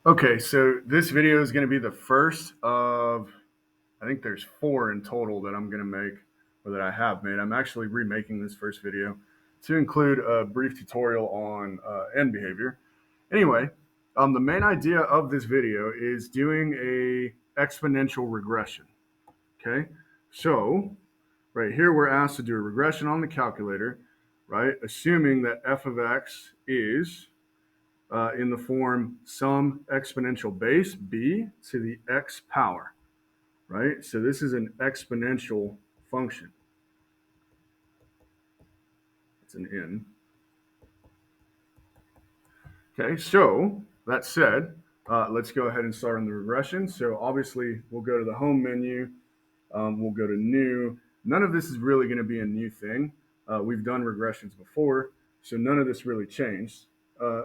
Okay, so this video is going to be the first of, I think there's 4 in total that I'm going to make, or that I have made. I'm actually remaking this first video to include a brief tutorial on end behavior. Anyway, the main idea of this video is doing a exponential regression. Okay, so right here we're asked to do a regression on the calculator, right? Assuming that f of x is in the form some exponential base b to the x power, right? So this is an exponential function. It's an n. Okay, so that said, let's go ahead and start on the regression. So obviously we'll go to the home menu. We'll go to new. None of this is really going to be a new thing. We've done regressions before, so none of this really changed.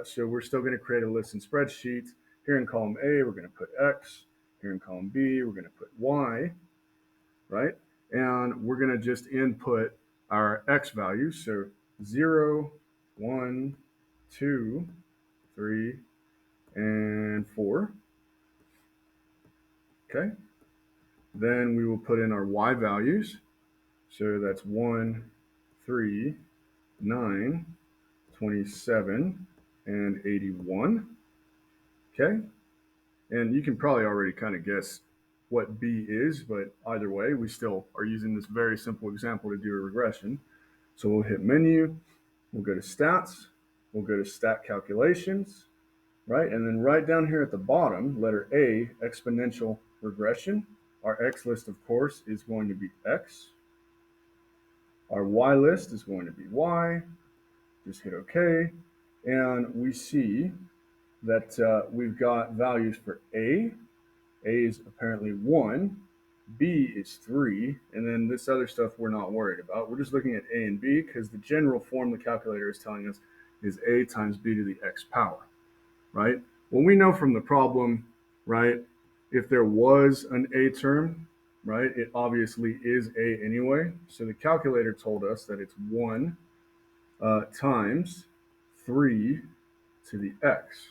So we're still going to create a list and spreadsheet. Here in column A, we're going to put X. Here in column B, we're going to put Y, right? And we're going to just input our X values. So 0, 1, 2, 3, and 4. Okay. Then we will put in our Y values. So that's 1, 3, 9, 27, and 81. Okay. And you can probably already kind of guess what B is, but either way, we still are using this very simple example to do a regression. So we'll hit menu, we'll go to stats, we'll go to stat calculations, right? And then right down here at the bottom, letter A, exponential regression. Our X list, of course, is going to be X. Our Y list is going to be Y. Just hit OK. And we see that we've got values for A. A is apparently 1. B is 3. And then this other stuff we're not worried about. We're just looking at A and B because the general form the calculator is telling us is A times B to the X power, right? Well, we know from the problem, right, if there was an A term, right, it obviously is A anyway. So the calculator told us that it's 1 times 3 to the X.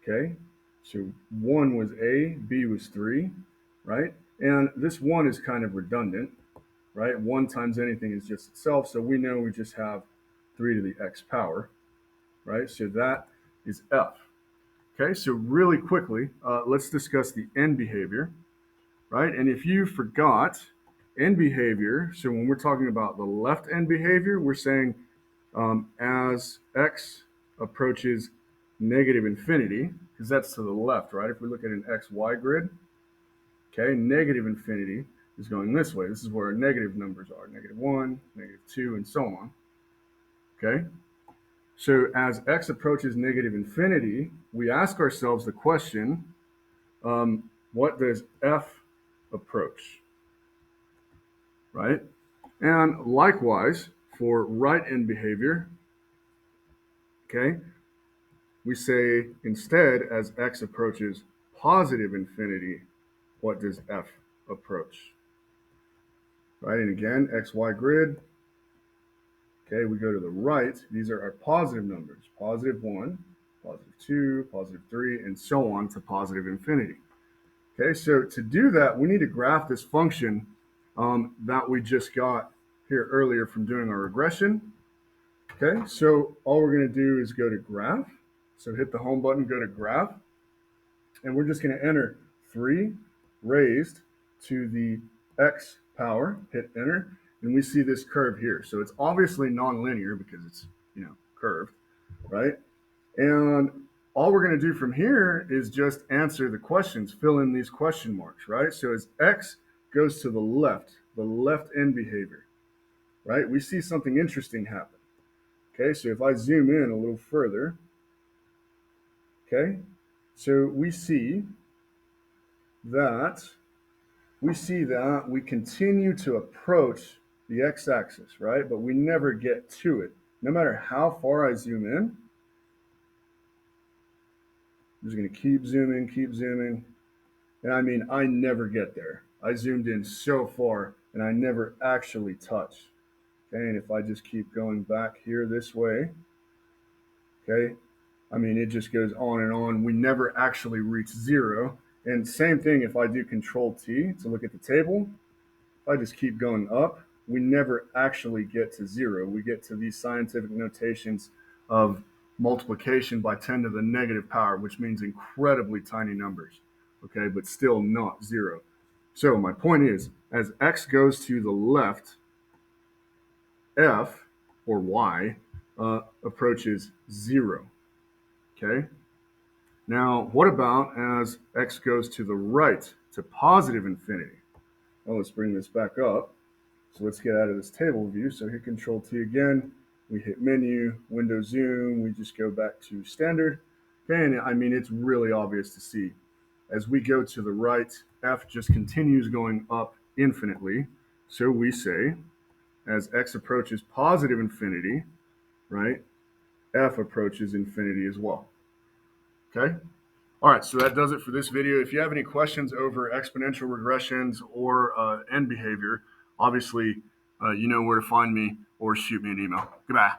Okay, so 1 was A, B was 3, right? And this 1 is kind of redundant, right? 1 times anything is just itself, so we know we just have 3 to the X power, right? So that is F. Okay, so really quickly, let's discuss the end behavior, right? And if you forgot, end behavior, so when we're talking about the left end behavior, we're saying as x approaches negative infinity, because that's to the left, right? If we look at an xy grid, okay, negative infinity is going this way. This is where our negative numbers are, -1, -2, and so on. Okay, so as x approaches negative infinity, we ask ourselves the question, what does f approach, right? And likewise, for right end behavior, okay, we say instead, as x approaches positive infinity, what does f approach? Right, and again, xy grid. Okay, we go to the right. These are our positive numbers, +1, +2, +3, and so on to positive infinity. Okay, so to do that, we need to graph this function that we just got here earlier from doing our regression. Okay, so all we're going to do is go to graph. So hit the home button, go to graph, and we're just going to enter 3 raised to the x power, hit enter, and we see this curve here. So it's obviously nonlinear because it's, curved, right? And all we're going to do from here is just answer the questions, fill in these question marks, right? So as x goes to the left end behavior, right, we see something interesting happen. Okay, so if I zoom in a little further, okay, so we see that we continue to approach the x-axis, right? But we never get to it. No matter how far I zoom in, I'm just going to keep zooming. And I mean, I never get there. I zoomed in so far and I never actually touch. Okay, and if I just keep going back here this way, okay, I mean, it just goes on and on. We never actually reach zero. And same thing if I do Control T to look at the table. If I just keep going up, we never actually get to zero. We get to these scientific notations of multiplication by 10 to the negative power, which means incredibly tiny numbers, okay, but still not zero. So my point is, as x goes to the left, f or y approaches zero, okay? Now, what about as x goes to the right, to positive infinity? Well, let's bring this back up. So let's get out of this table view. So hit Control T again. We hit menu, window zoom. We just go back to standard. And I mean, it's really obvious to see. As we go to the right, f just continues going up infinitely. So we say, as x approaches positive infinity, right, f approaches infinity as well. Okay? All right, so that does it for this video. If you have any questions over exponential regressions or end behavior, obviously you know where to find me or shoot me an email. Goodbye.